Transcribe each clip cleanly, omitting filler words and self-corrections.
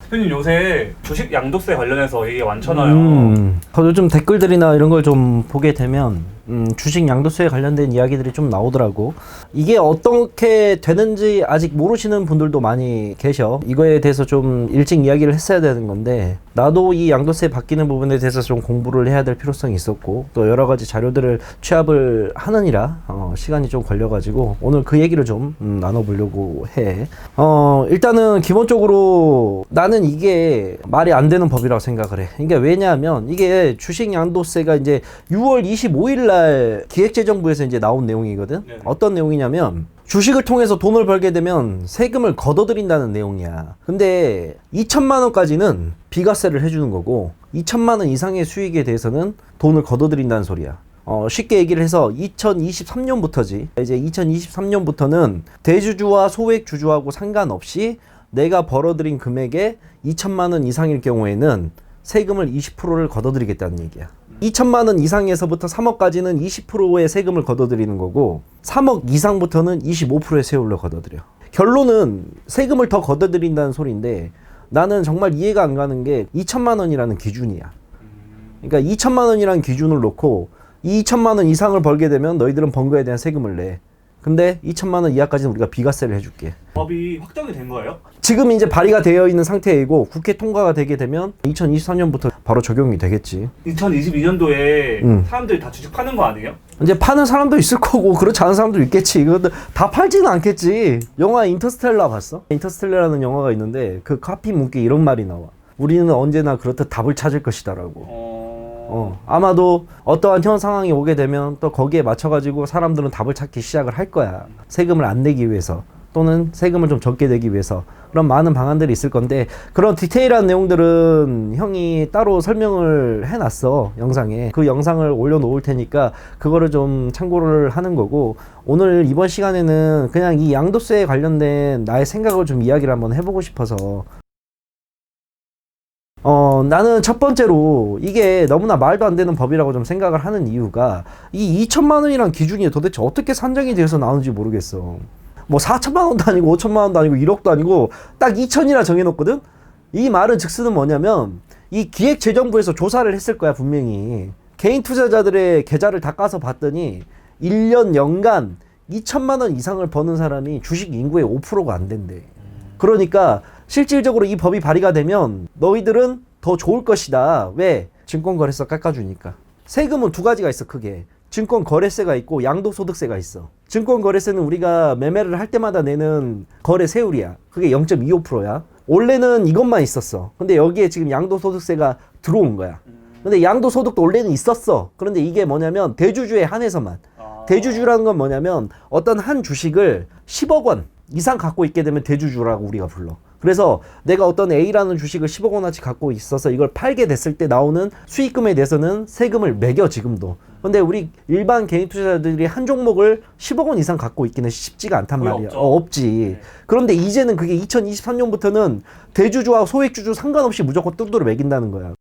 대표님 요새 주식 양도세 관련해서 얘기 많잖아요. 요즘 댓글들이나 이런 걸 좀 보게 되면 주식 양도세에 관련된 이야기들이 좀 나오더라고. 이게 어떻게 되는지 아직 모르시는 분들도 많이 계셔. 이거에 대해서 좀 일찍 이야기를 했어야 되는 건데, 나도 이 양도세 바뀌는 부분에 대해서 좀 공부를 해야 될 필요성이 있었고, 또 여러 가지 자료들을 취합을 하느니라 시간이 좀 걸려가지고 오늘 그 얘기를 좀 나눠보려고 해. 일단은 기본적으로 나는 이게 말이 안 되는 법이라고 생각을 해. 그러니까 왜냐하면 이게 주식 양도세가 이제 6월 25일 날 기획재정부에서 이제 나온 내용이거든. 네네. 어떤 내용이냐면 주식을 통해서 돈을 벌게 되면 세금을 걷어들인다는 내용이야. 근데 2천만 원까지는 비과세를 해주는 거고 2천만 원 이상의 수익에 대해서는 돈을 걷어들인다는 소리야. 쉽게 얘기를 해서 2023년부터지. 이제 2023년부터는 대주주와 소액주주하고 상관없이 내가 벌어들인 금액의 2천만 원 이상일 경우에는 세금을 20%를 걷어들이겠다는 얘기야. 2천만 원 이상에서부터 3억까지는 20%의 세금을 걷어들이는 거고 3억 이상부터는 25%의 세율로 걷어들여. 결론은 세금을 더 걷어들인다는 소리인데 나는 정말 이해가 안 가는 게 2천만 원이라는 기준이야. 그러니까 2천만 원이라는 기준을 놓고 2천만 원 이상을 벌게 되면 너희들은 번 거에 대한 세금을 내. 근데 2천만 원 이하까지는 우리가 비과세를 해줄게. 법이 확정이 된 거예요? 지금 이제 발의가 되어 있는 상태이고 국회 통과가 되게 되면 2023년부터 바로 적용이 되겠지. 2022년도에 사람들이 다 주식 파는 거 아니에요? 이제 파는 사람도 있을 거고 그렇지 않은 사람도 있겠지. 이것도 다 팔지는 않겠지. 영화 인터스텔라 봤어? 인터스텔라라는 영화가 있는데 그 카피 문구에 이런 말이 나와. 우리는 언제나 그렇듯 답을 찾을 것이다라고. 아마도 어떠한 현 상황이 오게 되면 또 거기에 맞춰가지고 사람들은 답을 찾기 시작을 할 거야. 세금을 안 내기 위해서 또는 세금을 좀 적게 내기 위해서 그런 많은 방안들이 있을 건데 그런 디테일한 내용들은 형이 따로 설명을 해놨어. 영상에. 그 영상을 올려놓을 테니까 그거를 좀 참고를 하는 거고 오늘 이번 시간에는 그냥 이 양도세에 관련된 나의 생각을 좀 이야기를 한번 해보고 싶어서 나는 첫 번째로 이게 너무나 말도 안 되는 법이라고 좀 생각을 하는 이유가 이 2천만 원이란 기준이 도대체 어떻게 산정이 되어서 나오는지 모르겠어. 뭐 4천만 원도 아니고 5천만 원도 아니고 1억도 아니고 딱 2천이라 정해놓거든? 이 말은 즉스는 뭐냐면 이 기획재정부에서 조사를 했을 거야 분명히. 개인 투자자들의 계좌를 다 까서 봤더니 1년 연간 2천만 원 이상을 버는 사람이 주식 인구의 5%가 안 된대. 그러니까 실질적으로 이 법이 발의가 되면 너희들은 더 좋을 것이다. 왜? 증권거래소 깎아주니까. 세금은 두 가지가 있어 크게. 증권거래세가 있고 양도소득세가 있어. 증권거래세는 우리가 매매를 할 때마다 내는 거래 세율이야. 그게 0.25%야. 원래는 이것만 있었어. 근데 여기에 지금 양도소득세가 들어온 거야. 근데 양도소득도 원래는 있었어. 그런데 이게 뭐냐면 대주주에 한해서만. 대주주라는 건 뭐냐면 어떤 한 주식을 10억 원 이상 갖고 있게 되면 대주주라고 우리가 불러. 그래서 내가 어떤 A라는 주식을 10억 원어치 갖고 있어서 이걸 팔게 됐을 때 나오는 수익금에 대해서는 세금을 매겨 지금도. 근데 우리 일반 개인 투자자들이 한 종목을 10억 원 이상 갖고 있기는 쉽지가 않단 말이야. 없지. 네. 그런데 이제는 그게 2023년부터는 대주주와 소액주주 상관없이 무조건 뚜드려 매긴다는 거야.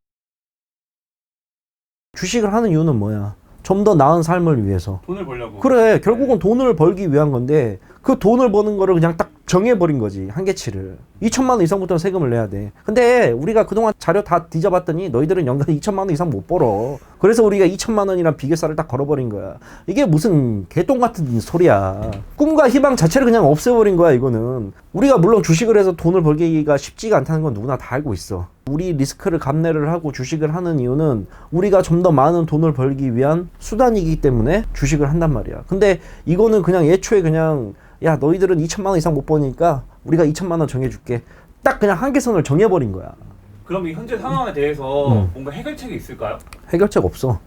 주식을 하는 이유는 뭐야? 좀 더 나은 삶을 위해서. 돈을 벌려고. 그래, 결국은 돈을 벌기 위한 건데 그 돈을 버는 거를 그냥 딱 정해버린 거지, 한계치를. 2천만 원 이상부터는 세금을 내야 돼. 근데 우리가 그동안 자료 다 뒤져봤더니 너희들은 연간 2천만 원 이상 못 벌어. 그래서 우리가 2천만 원이란 비교사를 딱 걸어버린 거야. 이게 무슨 개똥 같은 소리야. 꿈과 희망 자체를 그냥 없애버린 거야, 이거는. 우리가 물론 주식을 해서 돈을 벌기가 쉽지가 않다는 건 누구나 다 알고 있어. 우리 리스크를 감내를 하고 주식을 하는 이유는 우리가 좀 더 많은 돈을 벌기 위한 수단이기 때문에 주식을 한단 말이야. 근데 이거는 그냥 애초에 그냥 야 너희들은 2천만 원 이상 못 버니까 우리가 2천만 원 정해줄게. 딱 그냥 한계선을 정해버린 거야. 그럼 이 현재 상황에 대해서 뭔가 해결책이 있을까요? 해결책 없어.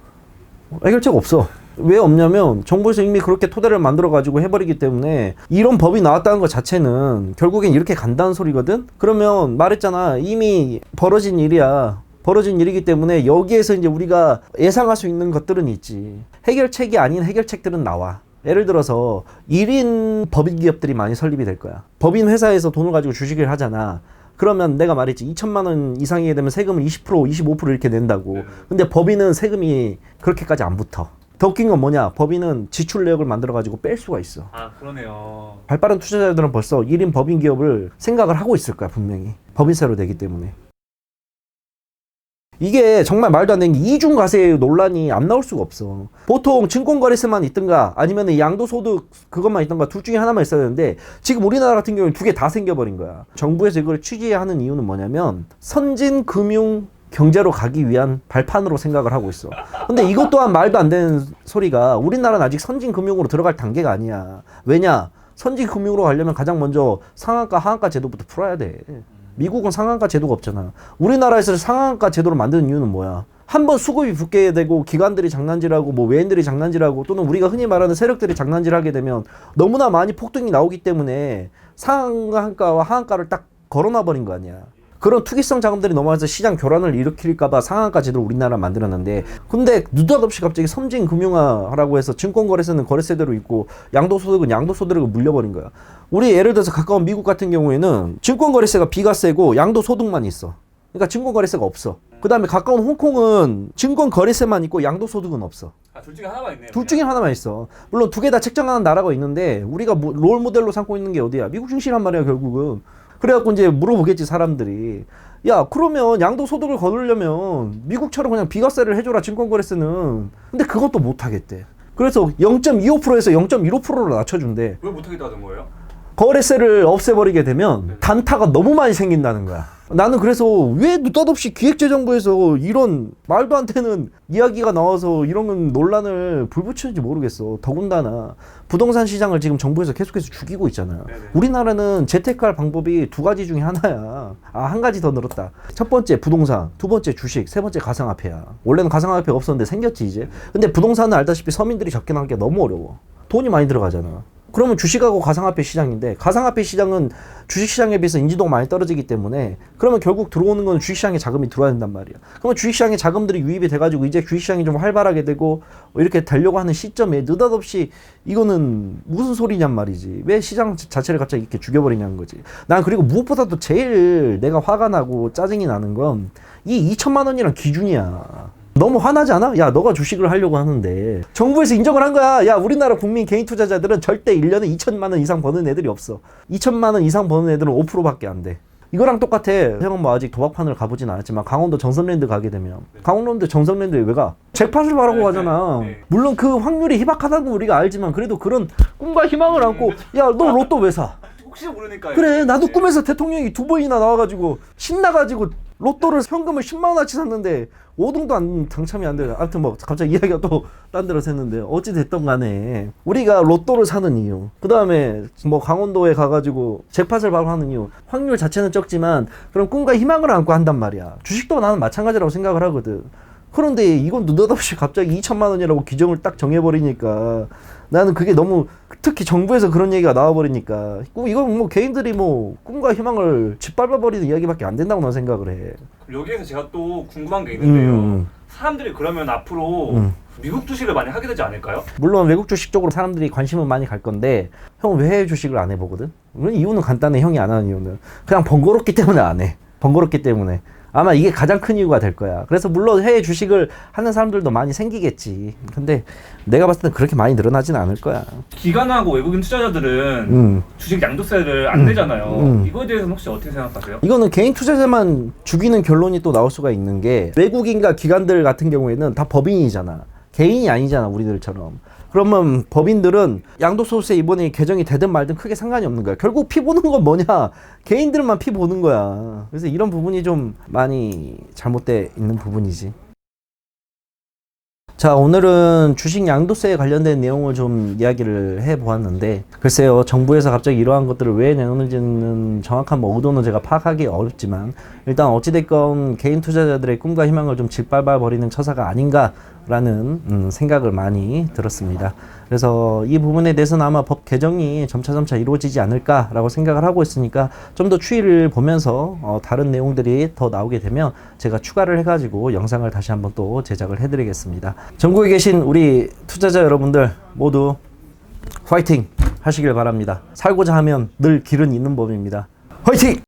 해결책 없어. 왜 없냐면 정부에서 이미 그렇게 토대를 만들어가지고 해버리기 때문에 이런 법이 나왔다는 것 자체는 결국엔 이렇게 간다는 소리거든? 그러면 말했잖아. 이미 벌어진 일이야. 벌어진 일이기 때문에 여기에서 이제 우리가 예상할 수 있는 것들은 있지. 해결책이 아닌 해결책들은 나와. 예를 들어서 1인 법인 기업들이 많이 설립이 될 거야. 법인 회사에서 돈을 가지고 주식을 하잖아. 그러면 내가 말했지 2천만 원 이상이 되면 세금을 20% 25% 이렇게 낸다고. 근데 법인은 세금이 그렇게까지 안 붙어. 더 웃긴 건 뭐냐? 법인은 지출 내역을 만들어가지고 뺄 수가 있어. 아 그러네요. 발빠른 투자자들은 벌써 1인 법인 기업을 생각을 하고 있을 거야, 분명히. 법인세로 되기 때문에. 이게 정말 말도 안 되는 게 이중 과세 논란이 안 나올 수가 없어. 보통 증권거래세만 있든가 아니면 양도소득 그것만 있던가 둘 중에 하나만 있어야 되는데 지금 우리나라 같은 경우는 두 개 다 생겨버린 거야. 정부에서 이걸 취재하는 이유는 뭐냐면 선진 금융 경제로 가기 위한 발판으로 생각을 하고 있어. 근데 이것 또한 말도 안 되는 소리가 우리나라는 아직 선진 금융으로 들어갈 단계가 아니야. 왜냐? 선진 금융으로 가려면 가장 먼저 상한가 하한가 제도부터 풀어야 돼. 미국은 상한가 제도가 없잖아. 우리나라에서 상한가 제도를 만드는 이유는 뭐야? 한번 수급이 붙게 되고 기관들이 장난질하고 뭐 외인들이 장난질하고 또는 우리가 흔히 말하는 세력들이 장난질하게 되면 너무나 많이 폭등이 나오기 때문에 상한가와 하한가를 딱 걸어놔 버린 거 아니야. 그런 투기성 자금들이 넘어와서 시장 교란을 일으킬까봐 상한가 제도를 우리나라 만들었는데 근데 느닷없이 갑자기 선진 금융화라고 해서 증권거래세는 거래세대로 있고 양도소득은 양도소득으로 물려버린 거야. 우리 예를 들어서 가까운 미국 같은 경우에는 증권거래세가 비과세고 양도소득만 있어. 그러니까 증권거래세가 없어. 그 다음에 가까운 홍콩은 증권거래세만 있고 양도소득은 없어. 아, 둘 중에 하나만 있네요. 둘 중에 하나만 있어. 물론 두 개 다 책정하는 나라가 있는데 우리가 롤 모델로 삼고 있는 게 어디야? 미국 중시란 말이야 결국은. 그래갖고 이제 물어보겠지 사람들이. 야 그러면 양도소득을 거두려면 미국처럼 그냥 비과세를 해줘라 증권거래세는. 근데 그것도 못하겠대. 그래서 0.25%에서 0.15%로 낮춰준대. 왜 못하겠다는 거예요? 거래세를 없애버리게 되면 단타가 너무 많이 생긴다는 거야. 나는 그래서 왜 느닷없이 기획재정부에서 이런 말도 안 되는 이야기가 나와서 이런 논란을 불붙이는지 모르겠어. 더군다나 부동산 시장을 지금 정부에서 계속해서 죽이고 있잖아요. 네네. 우리나라는 재테크할 방법이 두 가지 중에 하나야. 아, 한 가지 더 늘었다. 첫 번째 부동산, 두 번째 주식, 세 번째 가상화폐야. 원래는 가상화폐가 없었는데 생겼지 이제. 근데 부동산은 알다시피 서민들이 접근하기 너무 어려워. 돈이 많이 들어가잖아. 그러면 주식하고 가상화폐 시장인데 가상화폐 시장은 주식시장에 비해서 인지도가 많이 떨어지기 때문에 그러면 결국 들어오는 건 주식시장에 자금이 들어와야 된단 말이야. 그러면 주식시장에 자금들이 유입이 돼가지고 이제 주식시장이 좀 활발하게 되고 이렇게 되려고 하는 시점에 느닷없이 이거는 무슨 소리냔 말이지. 왜 시장 자체를 갑자기 이렇게 죽여버리냐는 거지. 난 그리고 무엇보다도 제일 내가 화가 나고 짜증이 나는 건 이 2천만 원이란 기준이야. 너무 화나지 않아? 야, 너가 주식을 하려고 하는데 정부에서 인정을 한 거야. 야, 우리나라 국민 개인 투자자들은 절대 1년에 2천만 원 이상 버는 애들이 없어. 2천만 원 이상 버는 애들은 5%밖에 안 돼. 이거랑 똑같아. 형은 뭐 아직 도박판을 가보진 않았지만 강원도 정선랜드 가게 되면 강원도 정선랜드에 왜 가? 잭팟을 바라고 가잖아. 물론 그 확률이 희박하다는 건 우리가 알지만 그래도 그런 꿈과 희망을 안고 야, 너 로또 왜 사? 혹시 모르니까. 그래, 나도 꿈에서 대통령이 2번이나 나와가지고 신나가지고 로또를 현금을 10만 원어치 샀는데 5등도 안 당첨이 안 돼. 아무튼 뭐 갑자기 이야기가 또 딴 데로 샜는데 어찌 됐던 간에 우리가 로또를 사는 이유, 그 다음에 뭐 강원도에 가가지고 잭팟을 바로 하는 이유, 확률 자체는 적지만 그런 꿈과 희망을 안고 한단 말이야. 주식도 나는 마찬가지라고 생각을 하거든. 그런데 이건 느닷없이 갑자기 2천만 원이라고 규정을 딱 정해버리니까 나는 그게 너무, 특히 정부에서 그런 얘기가 나와버리니까 이건 뭐 개인들이 뭐 꿈과 희망을 짓밟아버리는 이야기밖에 안 된다고 난 생각을 해. 여기에서 제가 또 궁금한 게 있는데요. 사람들이 그러면 앞으로 미국 주식을 많이 하게 되지 않을까요? 물론 외국 주식 쪽으로 사람들이 관심은 많이 갈 건데 형은 왜 해외 주식을 안 해보거든? 이유는 간단해. 형이 안 하는 이유는 그냥 번거롭기 때문에 안 해. 번거롭기 때문에. 아마 이게 가장 큰 이유가 될 거야. 그래서 물론 해외 주식을 하는 사람들도 많이 생기겠지. 근데 내가 봤을 땐 그렇게 많이 늘어나지는 않을 거야. 기관하고 외국인 투자자들은 주식 양도세를 안 내잖아요. 이거에 대해서는 혹시 어떻게 생각하세요? 이거는 개인 투자자만 죽이는 결론이 또 나올 수가 있는 게 외국인과 기관들 같은 경우에는 다 법인이잖아. 개인이 아니잖아, 우리들처럼. 그러면 법인들은 양도소득세 이번에 개정이 되든 말든 크게 상관이 없는 거야. 결국 피 보는 건 뭐냐? 개인들만 피 보는 거야. 그래서 이런 부분이 좀 많이 잘못돼 있는 부분이지. 자, 오늘은 주식 양도세에 관련된 내용을 좀 이야기를 해보았는데 글쎄요, 정부에서 갑자기 이러한 것들을 왜 내놓는지는 정확한 뭐 의도는 제가 파악하기 어렵지만 일단 어찌됐건 개인 투자자들의 꿈과 희망을 좀 짓밟아버리는 처사가 아닌가라는 생각을 많이 들었습니다. 그래서 이 부분에 대해서는 아마 법 개정이 점차 이루어지지 않을까라고 생각을 하고 있으니까 좀 더 추이를 보면서 다른 내용들이 더 나오게 되면 제가 추가를 해가지고 영상을 다시 한번 또 제작을 해드리겠습니다. 전국에 계신 우리 투자자 여러분들 모두 화이팅 하시길 바랍니다. 살고자 하면 늘 길은 있는 법입니다. 화이팅!